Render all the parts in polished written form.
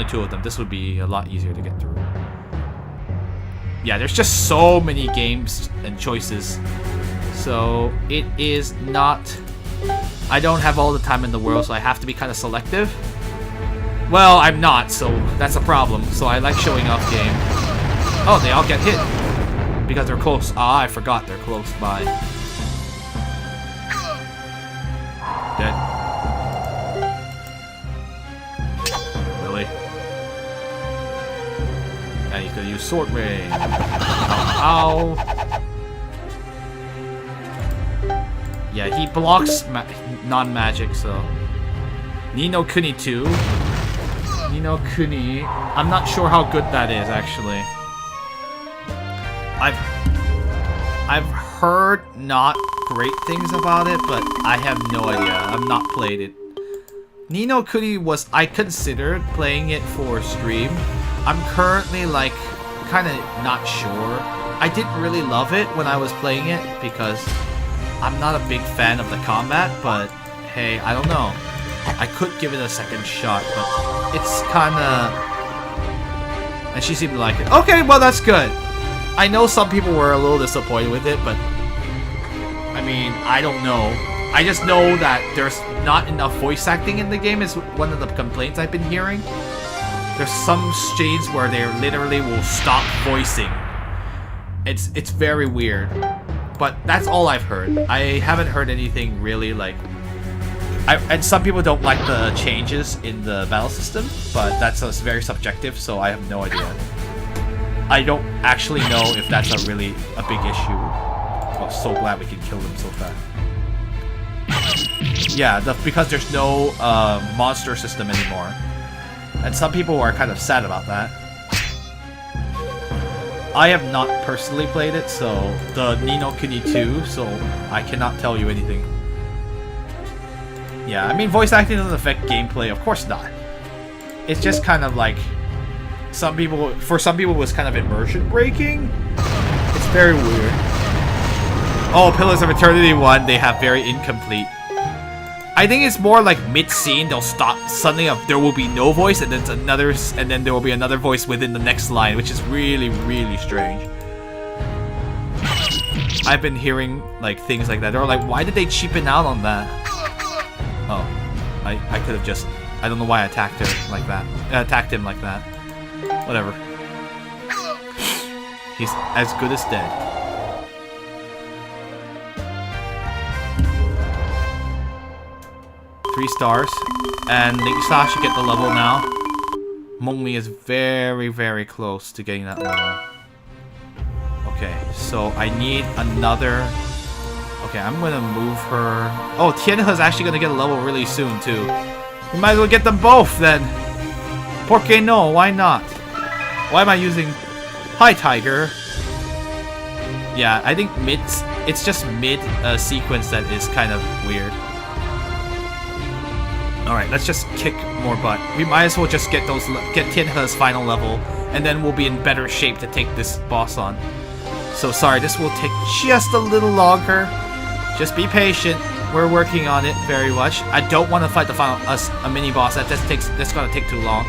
only 2 of them, this would be a lot easier to get through. Yeah, there's just so many games and choices. So it is not... I don't have all the time in the world, so I have to be kind of selective. Well, I'm not, so that's a problem. So I like showing off game. Oh, they all get hit. Because they're close. Ah, I forgot they're close by. Dead. Really? Yeah, you could use Sword Ray. Ow. Yeah, he blocks non-magic, so... Ni no Kuni 2. Ni no Kuni. I'm not sure how good that is, actually. I've heard not great things about it, but I have no idea. I've not played it. Ni no Kuni was... I considered playing it for stream. I'm currently, like, kind of not sure. I didn't really love it when I was playing it, because... I'm not a big fan of the combat, but hey, I don't know. I could give it a second shot, but it's kinda... And she seemed to like it. Okay, well that's good. I know some people were a little disappointed with it, but... I mean, I don't know. I just know that there's not enough voice acting in the game is one of the complaints I've been hearing. There's some scenes where they literally will stop voicing. It's very weird. But that's all I've heard. I haven't heard anything really like... and some people don't like the changes in the battle system, but that's very subjective, so I have no idea. I don't actually know if that's a big issue. Oh, so glad we can kill them so fast. Yeah, because there's no monster system anymore. And some people are kind of sad about that. I have not personally played it, so the Ni no Kuni 2, so I cannot tell you anything. Yeah, I mean, voice acting doesn't affect gameplay, of course not. It's just kind of like for some people it was kind of immersion breaking. It's very weird. Oh, Pillars of Eternity 1, they have very incomplete. I think it's more like mid-scene, they'll stop, suddenly there will be no voice, and then there will be another voice within the next line, which is really, really strange. I've been hearing like things like that. They're like, why did they cheapen out on that? Oh, I could have just, I don't know why I attacked her like that. Attacked him like that. Whatever. He's as good as dead. Three stars, and Nigisa should get the level now. Mongmi is very, very close to getting that level. Okay, so I need another... Okay, I'm gonna move her... Oh, Tianhe's actually gonna get a level really soon, too. We might as well get them both, then. Por que no? Why not? Why am I using... Hi, Tiger. Yeah, I think it's just mid-sequence that is kind of weird. Alright, let's just kick more butt. We might as well just get Tianhe's final level, and then we'll be in better shape to take this boss on. So sorry, this will take just a little longer. Just be patient. We're working on it very much. I don't want to fight the final a mini boss. That's gonna take too long.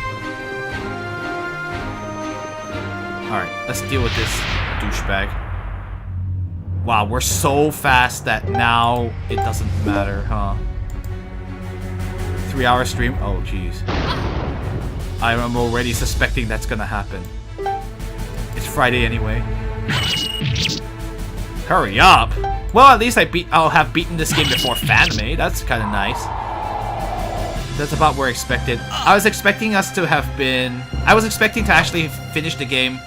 Alright, let's deal with this douchebag. Wow, we're so fast that now it doesn't matter, huh? 3-hour stream? Oh, jeez. I am already suspecting that's gonna happen. It's Friday anyway. Hurry up! Well, at least I'll have beaten this game before Fanime. That's kind of nice. That's about where I expected. I was expecting us to have been... I was expecting to actually finish the game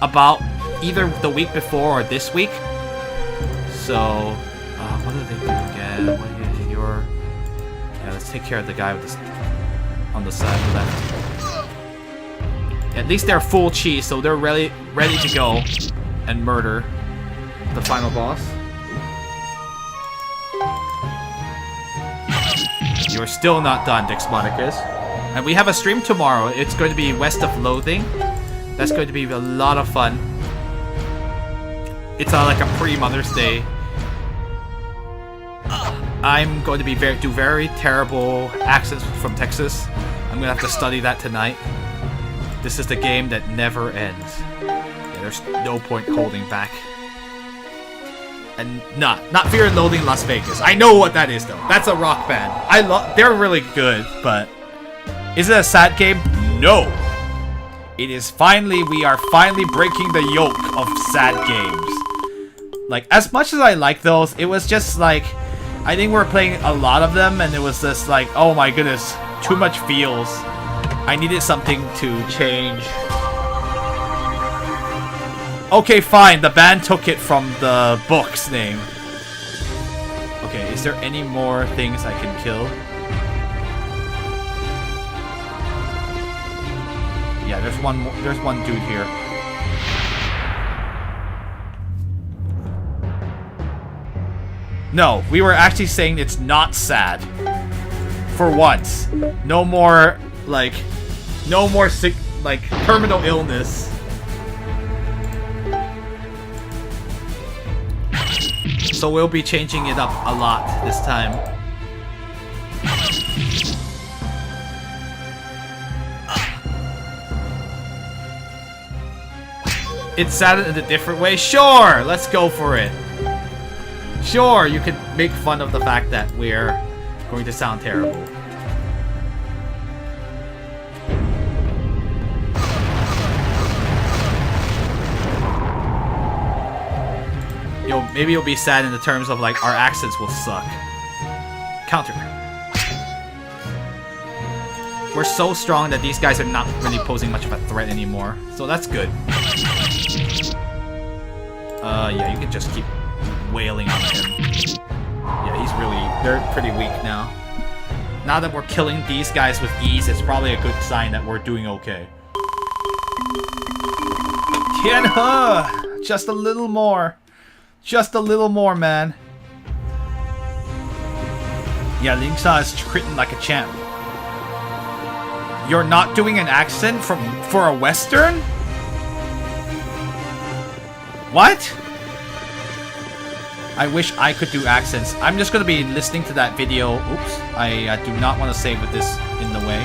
about either the week before or this week. So... what did they do again? What is your... Yeah, let's take care of the guy with this on the side left. At least they're full chi, so they're ready to go and murder the final boss. You're still not done, Dixmonicus. And we have a stream tomorrow. It's going to be West of Loathing. That's going to be a lot of fun. It's like a pre-Mother's Day. I'm going to be do very terrible accents from Texas. I'm gonna have to study that tonight. This is the game that never ends. Yeah, there's no point holding back. And not Fear and Loathing Las Vegas. I know what that is though. That's a rock band. They're really good, but is it a sad game? No. It is we are finally breaking the yoke of sad games. Like, as much as I like those, it was just like, I think we're playing a lot of them and it was just like, oh my goodness, too much feels. I needed something to change. Okay, fine. The band took it from the book's name. Okay, is there any more things I can kill? Yeah, there's one more, there's one dude here. No, we were actually saying it's not sad. For once. No more, like, sick, like, terminal illness. So we'll be changing it up a lot this time. It's sad in a different way? Sure! Let's go for it. Sure, you could make fun of the fact that we're going to sound terrible. Maybe you'll be sad in the terms of like our accents will suck. Counter. We're so strong that these guys are not really posing much of a threat anymore, so that's good. Yeah, you can just keep wailing on him. Yeah, they're pretty weak now. Now that we're killing these guys with ease, it's probably a good sign that we're doing okay. Tianhe! Just a little more. Just a little more, man. Yeah, Lingsha is critting like a champ. You're not doing an accent for a Western? What? I wish I could do accents. I'm just gonna be listening to that video. Oops. I do not want to save with this in the way.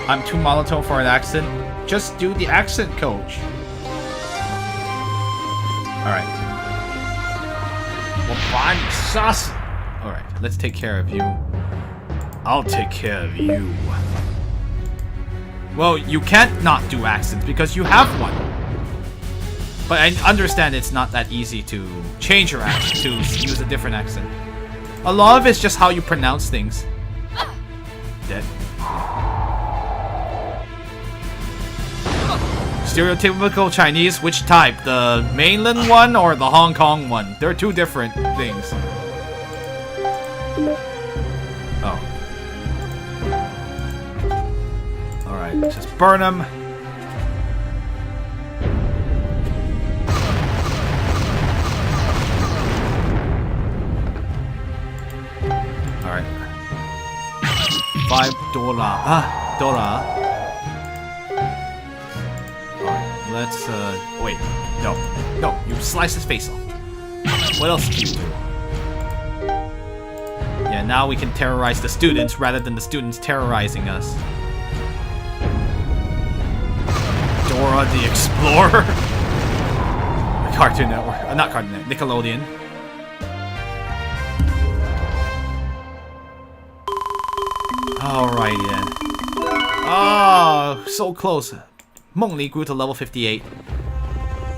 I'm too monotone for an accent. Just do the accent, coach. Alright. Alright, let's take care of you. I'll take care of you. Well, you can't not do accents because you have one. But I understand it's not that easy to change your accent, to use a different accent. A lot of it's just how you pronounce things. Dead. Stereotypical Chinese, which type? The mainland one or the Hong Kong one? They're two different things. Oh. Alright, just burn them. Alright. $5. Ah, dollar. Let's, wait. No, you slice his face off. What else do you do? Yeah, now we can terrorize the students rather than the students terrorizing us. Dora the Explorer? Cartoon Network. Not Cartoon Network. Nickelodeon. Alrighty then. Oh, so close. Meng Li grew to level 58.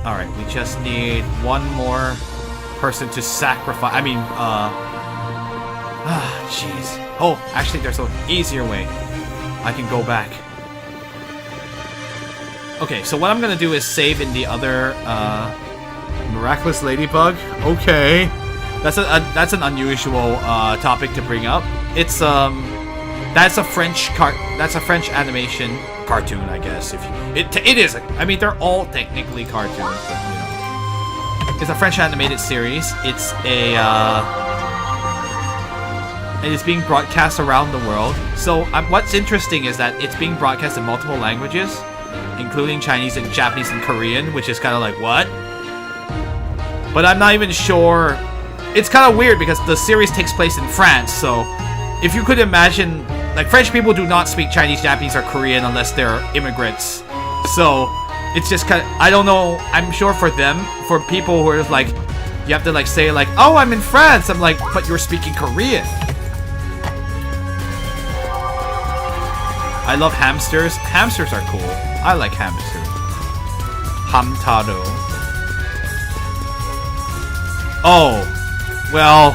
Alright, we just need one more person to sacrifice. I mean, jeez. Oh, actually, there's an easier way. I can go back. Okay, so what I'm gonna do is save in the other, Miraculous Ladybug. Okay. That's an unusual, topic to bring up. It's, that's a French animation cartoon, I guess. It is. I mean, they're all technically cartoons, but you know, it's a French animated series. It's it is being broadcast around the world. So what's interesting is that it's being broadcast in multiple languages, including Chinese and Japanese and Korean, which is kind of like what? But I'm not even sure. It's kind of weird because the series takes place in France, so if you could imagine, like, French people do not speak Chinese, Japanese, or Korean unless they're immigrants. So it's just kind of, I don't know. I'm sure for them, for people who are like, you have to like say like, oh, I'm in France. I'm like, but you're speaking Korean. I love hamsters. Hamsters are cool. I like hamsters. Hamtaro. Oh, well,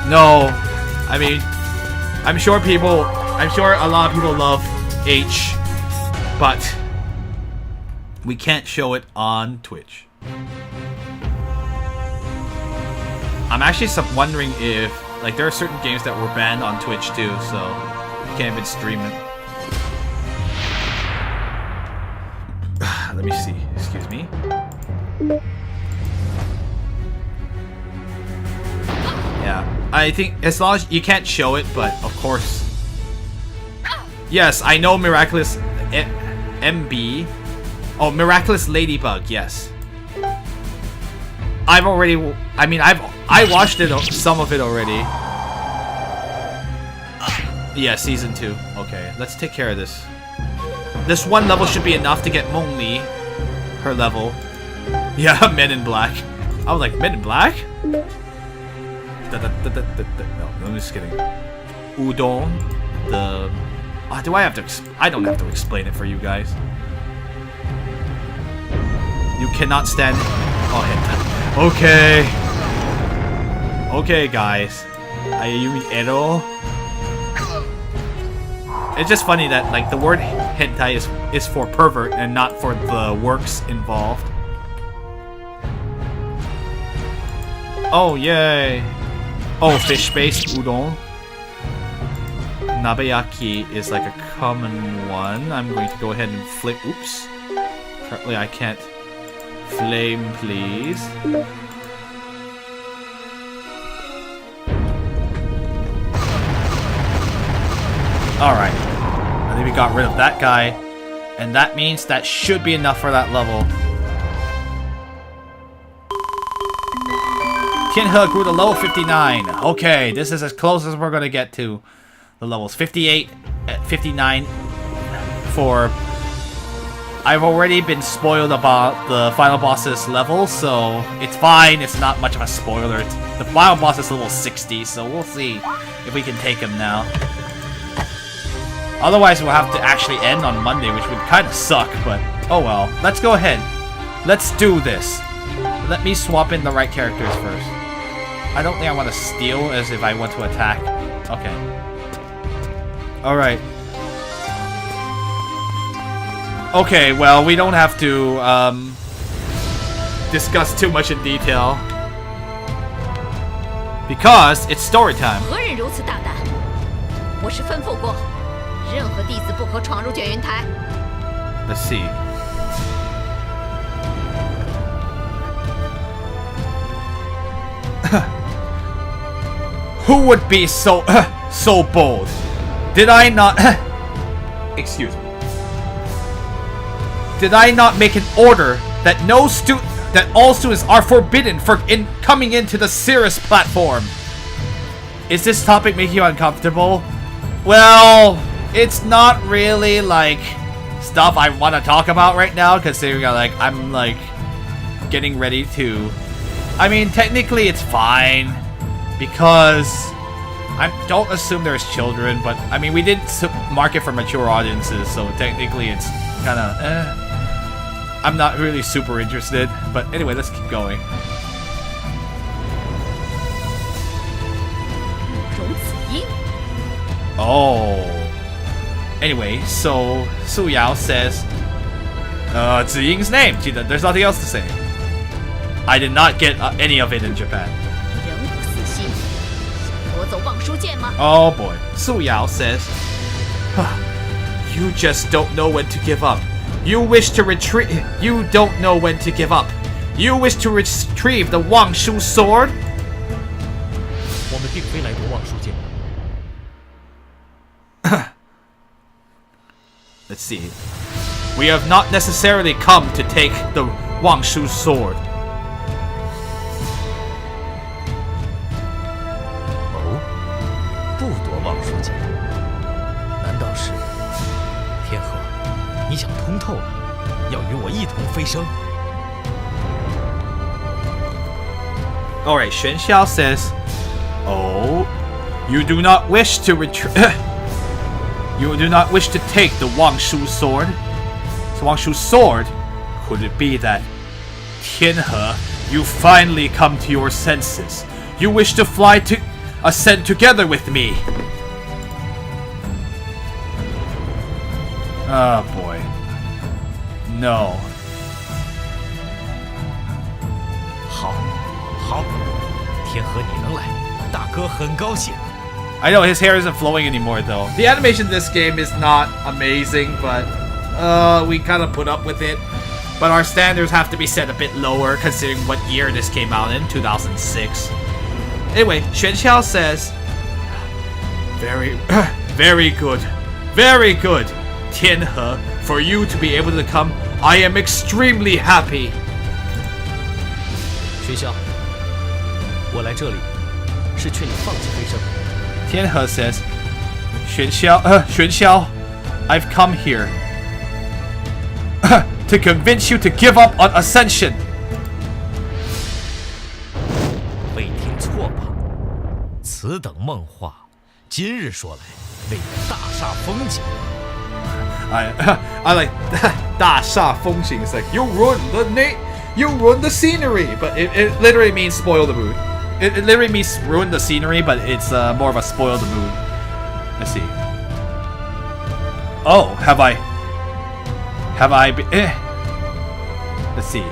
no. I mean, I'm sure a lot of people love H, but we can't show it on Twitch. I'm actually wondering if, like, there are certain games that were banned on Twitch too, so you can't even stream it. Let me see. Excuse me. Yeah, I think as long as you can't show it, but of course. Yes, I know Miraculous MB. Oh, Miraculous Ladybug, yes. I watched it, some of it already. Yeah, season 2. Okay, let's take care of this. This one level should be enough to get Meng Li her level. Yeah, Men in Black. I was like, Men in Black? No, I'm just kidding. Udon. Do I have to? I don't have to explain it for you guys. You cannot stand. Oh, hentai. Okay. Okay, guys. Ayumi Ero. It's just funny that like the word hentai is for pervert and not for the works involved. Oh, yay. Oh, fish-based udon. Nabeyaki is like a common one. I'm going to go ahead and flip. Oops. Currently, I can't. Flame, please. Alright. I think we got rid of that guy. And that means that should be enough for that level. Tianhe grew to level 59. Okay, this is as close as we're going to get to the levels. 58, 59 for... I've already been spoiled about the final boss's level, so it's fine. It's not much of a spoiler. The final boss is level 60, so we'll see if we can take him now. Otherwise, we'll have to actually end on Monday, which would kind of suck, but oh well. Let's go ahead. Let's do this. Let me swap in the right characters first. I don't think I want to steal as if I want to attack. Okay. Alright. Okay, well, we don't have to discuss too much in detail. Because it's story time. Let's see. Who would be so so bold? Did I not excuse me. Did I not make an order that that all students are forbidden coming into the Cirrus platform? Is this topic making you uncomfortable? Well, it's not really like stuff I want to talk about right now, considering I'm like getting ready to. I mean, technically it's fine because I don't assume there's children, but I mean we didn't market for mature audiences, so technically it's kind of. I'm not really super interested, but anyway, let's keep going. Oh. Anyway, so Su Yao says, Ziying's name. There's nothing else to say. I did not get any of it in Japan. Oh boy. Su Yao says, you just don't know when to give up. You wish to retreat. You don't know when to give up. You wish to retrieve the Wangshu sword? Let's see. We have not necessarily come to take the Wangshu sword. 望书剑？难道是天河？你想通透了，要与我一同飞升？ Alright, Xuan Xiao says, "Oh, you do not wish to you do not wish to take the Wangshu sword? The Wangshu sword? Could it be that Tianhe, you finally come to your senses? You wish to ascend together with me?" Oh boy. No. 好，好，天河你能来，大哥很高兴。 I know his hair isn't flowing anymore though. The animation in this game is not amazing, but we kind of put up with it. But our standards have to be set a bit lower considering what year this came out in, 2006. Anyway, Xuan Xiao says, very good. Very good, Tianhe. For you to be able to come, I am extremely happy. 学校，我来这里是劝你放弃飞升。 Tianhe says, Xuan Xiao, I've come here to convince you to give up on ascension. 未听错吧？此等梦话，今日说来，为了大煞风景。 I like 大煞风景. It's like you ruined the scenery, but it literally means spoil the mood. It literally means ruin the scenery, but it's more of a spoil the mood. Let's see. Oh, have I been, Let's see.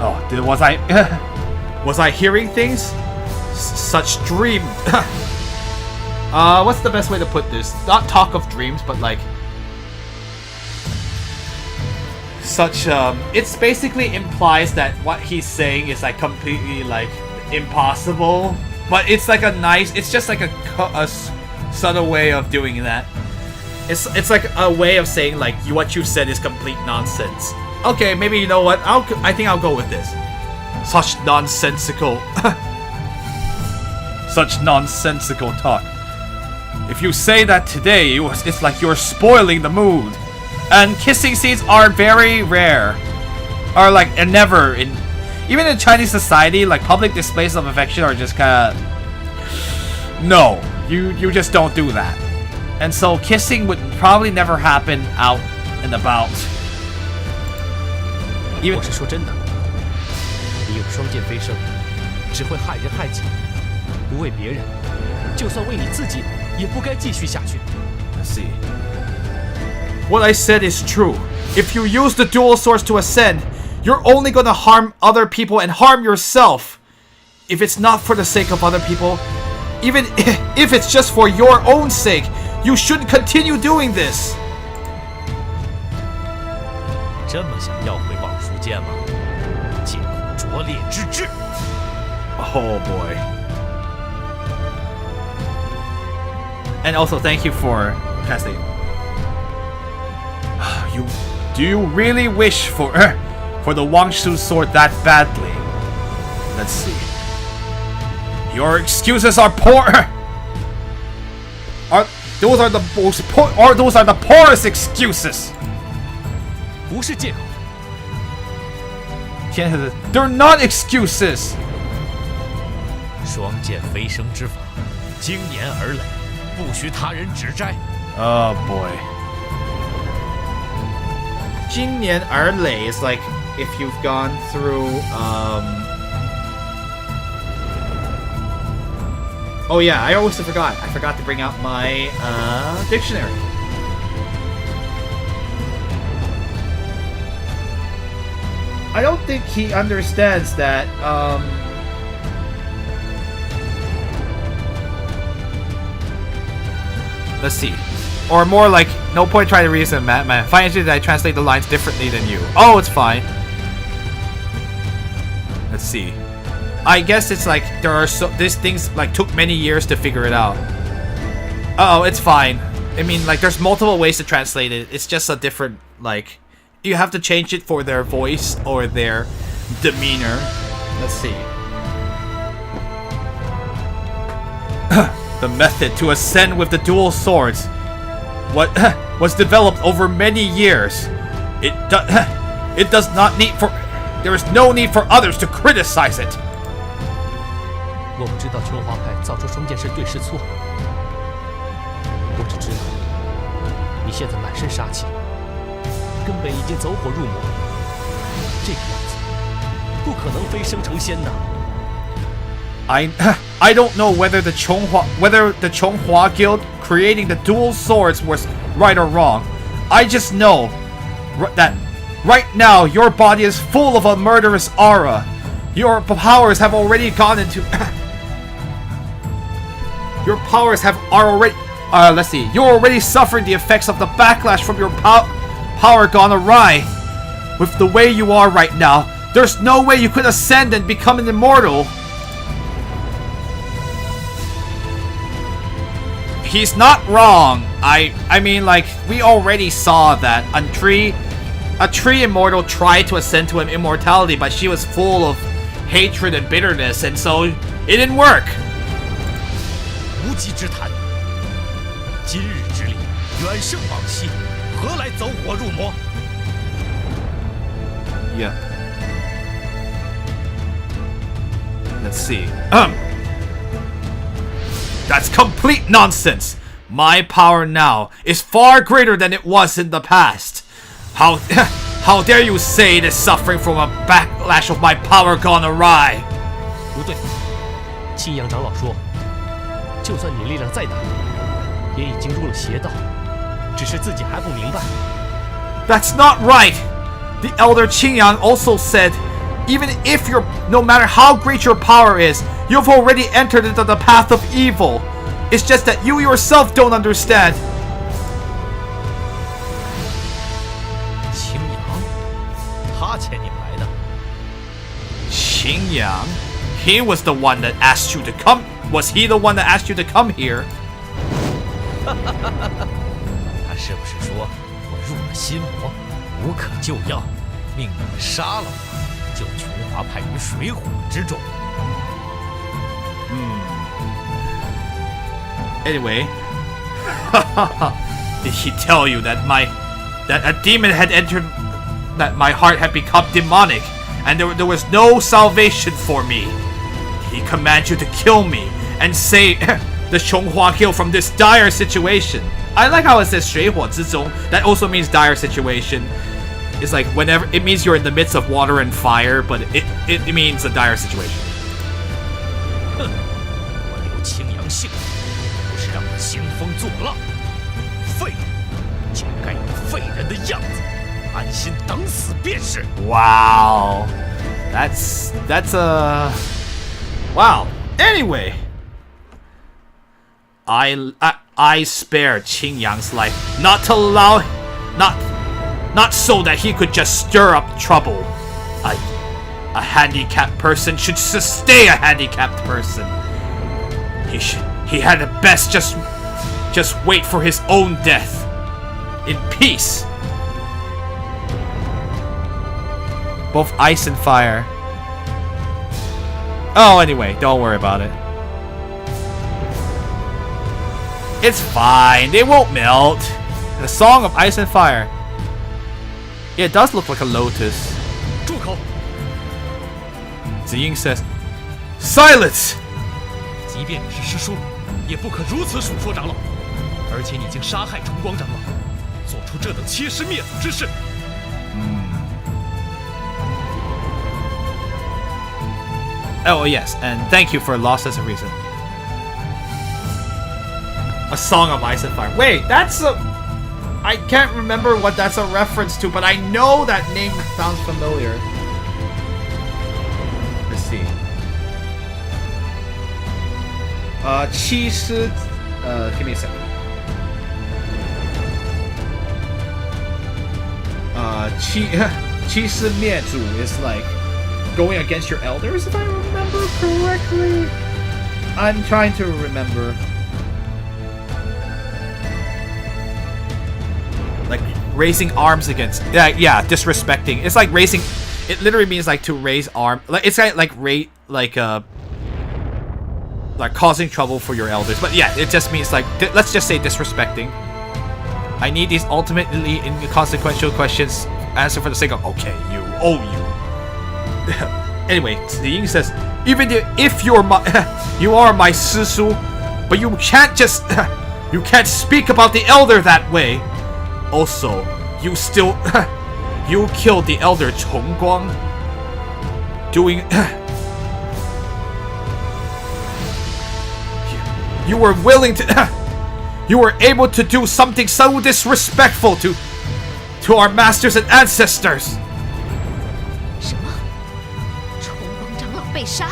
Oh, was I hearing things? Such dream. What's the best way to put this? Not talk of dreams, but like such it's basically implies that what he's saying is like completely like impossible, but it's like it's just like a subtle way of doing that. It's like a way of saying like what you said is complete nonsense. Okay, maybe you know what? I think I'll go with this. Such nonsensical talk. If you say that today, it's like you're spoiling the mood. And kissing scenes are very rare. Are like never in, even in Chinese society, like public displays of affection are just kind of, no, you just don't do that. And so kissing would probably never happen out and about. 我是说真的，你用双剑飞升，只会害人害己，不为别人，就算为你自己，也不该继续下去。 Let's see. What I said is true. If you use the dual swords to ascend, you're only gonna harm other people and harm yourself. If it's not for the sake of other people, even if it's just for your own sake, you shouldn't continue doing this. 这么想要回望书剑吗？尽管拙劣之至。 Oh boy. And also thank you for translating. Do you really wish for the Wangshu sword that badly? Let's see. Your excuses are poor. Those are the poorest excuses. 不是借口。 They're not excuses. 双剑飞升之法，经年而累，不许他人指摘。 Oh boy. 经年而累 is like if you've gone through Oh yeah, I always forgot. I forgot to bring out my dictionary. I don't think he understands that let's see. Or more like, no point trying to reason, man. Financially, I translate the lines differently than you. Oh, it's fine. Let's see. I guess it's like there are these things like took many years to figure it out. Oh, it's fine. I mean, like there's multiple ways to translate it. It's just a different like you have to change it for their voice or their demeanor. Let's see. The method to ascend with the dual swords was developed over many years. It does not need for... There is no need for others to criticize it. 我不知道琼华派造出双剑是对是错，我只知道你现在满身杀气，根本已经走火入魔，这个样子不可能飞升成仙的。I don't know whether the Chonghua Guild creating the dual swords was right or wrong. I just know that right now your body is full of a murderous aura. Your powers have already gone into your powers are already let's see. You're already suffering the effects of the backlash from your power gone awry. With the way you are right now, there's no way you could ascend and become an immortal. He's not wrong. I mean, like, we already saw that a tree immortal tried to ascend to an immortality, but she was full of hatred and bitterness, and so it didn't work. 无稽之谈，今日之力远胜往昔，何来走火入魔？ Yeah. Let's see. That's complete nonsense. My power now is far greater than it was in the past. How dare you say it is suffering from a backlash of my power gone awry? 不对，青阳长老说，就算你力量再大，也已经入了邪道，只是自己还不明白。 That's not right. The elder Qingyang also said, even if no matter how great your power is, you've already entered into the path of evil. It's just that you yourself don't understand. 青阳，他牵你们来的。Qingyang? He was the one that asked you to come. Was he the one that asked you to come here? 他是不是说我入了心魔，无可救药，命你们杀了我，救琼华派于水火之中？ Anyway, did he tell you that a demon had entered, that my heart had become demonic, and there was no salvation for me? He commands you to kill me and save the Chonghua Guild from this dire situation. I like how it says 水火之中. That also means dire situation. It's like whenever it means you're in the midst of water and fire, but it means a dire situation. 我留青阳性命。 让他兴风作浪，废物就该有废人的样子，安心等死便是。Wow, that's a wow. Anyway, I spared Qingyang's life not to allow, not so that he could just stir up trouble. A handicapped person should stay a handicapped person. He had at best just wait for his own death in peace. Both ice and fire. Oh, anyway, don't worry about it. It's fine. They won't melt. The Song of Ice and Fire. Yeah, it does look like a lotus. 住口！ Ziying says, "Silence!" 即便你是师叔。 也不可如此数说长老，而且你竟杀害崇光长老，做出这等欺师灭祖之事。Oh yes, and thank you for loss as a reason. A Song of Ice and Fire. Wait, that's a... I can't remember what that's a reference to, but I know that name sounds familiar. Let's see. 七师 give me a second. 七师灭祖 is like going against your elders, if I remember correctly. I'm trying to remember. Like raising arms against, yeah, disrespecting. It's like raising. It literally means like to raise arm. Like it's like like causing trouble for your elders. But yeah, it just means like let's just say disrespecting. I need these ultimately inconsequential questions answered for the sake of okay, you, oh you. Anyway, Ziying says, even if you're my, you are my Sisu, but you can't just, you can't speak about the elder that way. Also, you still, you killed the elder Chongguang. Doing, you were willing to, you were able to do something so disrespectful to our masters and ancestors. 什么？崇光长老被杀？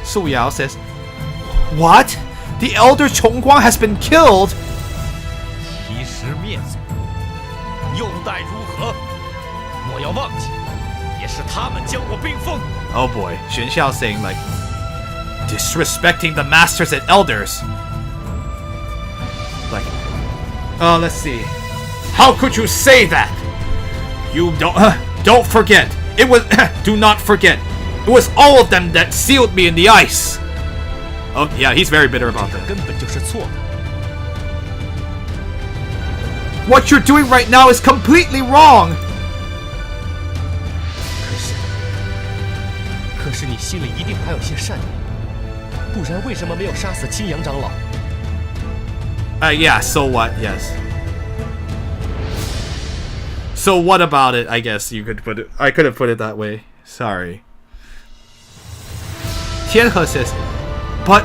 Su Yao says, what? The elder Chongguang has been killed? 其实灭族，又待如何？莫要忘记，也是他们将我冰封。 Oh boy, Xuan Xiao saying like, disrespecting the masters and elders. Like, let's see. How could you say that? You don't forget. It was, do not forget. It was all of them that sealed me in the ice. Oh yeah, he's very bitter about that. 根本就是错的。 What you're doing right now is completely wrong. 可是你心里一定还有些善念，不然为什么没有杀死青阳长老？ Yeah, so what? Yes. So what about it? I guess you could put it. I could have put it that way. Sorry. Tianhe says, but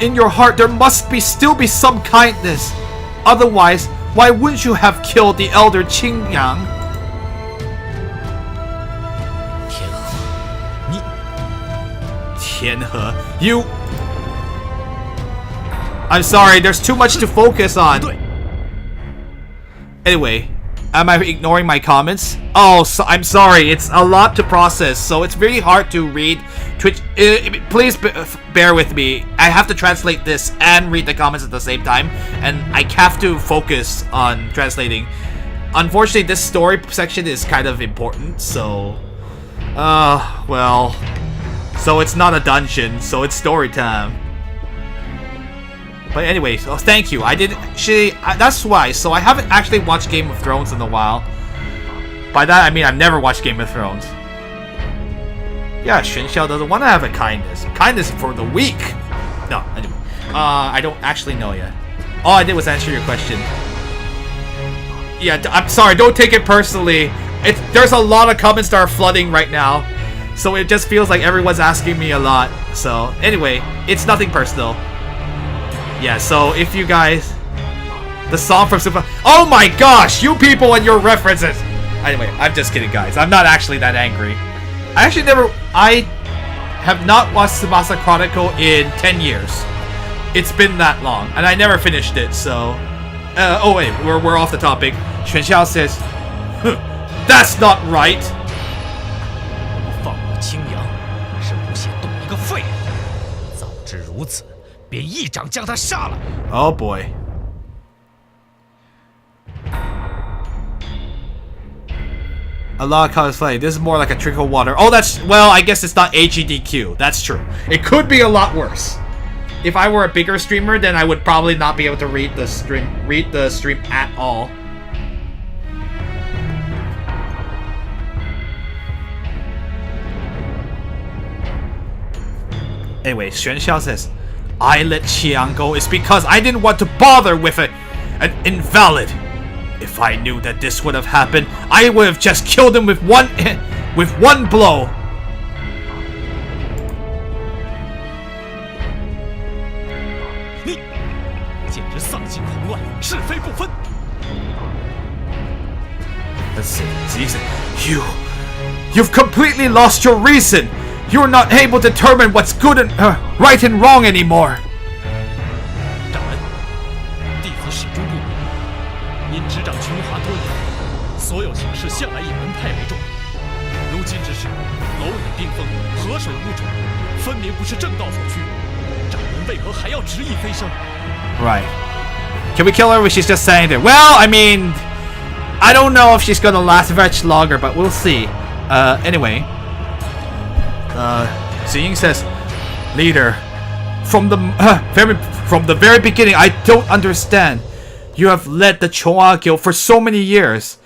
in your heart there must still be some kindness. Otherwise, why wouldn't you have killed the elder Qingyang? 天河，你 Tianhe, you. I'm sorry, there's too much to focus on. Anyway, am I ignoring my comments? Oh, so, I'm sorry, it's a lot to process, so it's very hard to read. Twitch, please bear with me. I have to translate this and read the comments at the same time, and I have to focus on translating. Unfortunately, this story section is kind of important, so... well... So it's not a dungeon, so it's story time. But anyway, so thank you. I did actually, that's why. So I haven't actually watched Game of Thrones in a while. By that I mean I've never watched Game of Thrones. Yeah, Xuan Xiao doesn't want to have a kindness. Kindness for the weak. No, anyway. I don't actually know yet. All I did was answer your question. Yeah, I'm sorry. Don't take it personally. There's a lot of comments that are flooding right now. So it just feels like everyone's asking me a lot. So anyway, it's nothing personal. Yeah, so if you guys... The song from Super... Oh my gosh! You people and your references! Anyway, I'm just kidding, guys. I'm not actually that angry. I have not watched Tsubasa Chronicle in 10 years. It's been that long. And I never finished it, so... oh wait, we're off the topic. Xuan Xiao says... That's not right! 放我青阳，是不屑动一个废人。早知如此，便一掌将他杀了。 Oh boy. A lot of cosplay. This is more like a trickle water. Oh, that's... Well, I guess it's not HEDQ. That's true. It could be a lot worse. If I were a bigger streamer, then I would probably not be able to read the stream at all. Anyway, Xuan Xiao says, I let Qiang go is because I didn't want to bother with an invalid. If I knew that this would have happened, I would have just killed him with one blow. Let's see. You've completely lost your reason. You're not able to determine what's good and right and wrong anymore. 掌门，弟子始终不明，您执掌琼华多年，所有行事向来以门派为重。如今之事，蝼蚁冰封，河水污浊，分明不是正道所趋。掌门为何还要执意飞升？ Right. Can we kill her when she's just saying that? Well, I mean, I don't know if she's gonna last much longer, but we'll see. Anyway. Ziying says, Leader, from the very beginning. I don't understand. You have led the Chonghua Guild for so many years,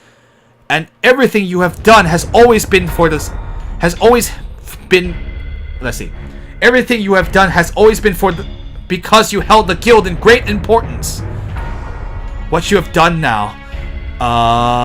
and everything you have done has always been for this. Has always been. Let's see. Everything you have done has always been for the, because you held the guild in great importance. What you have done now,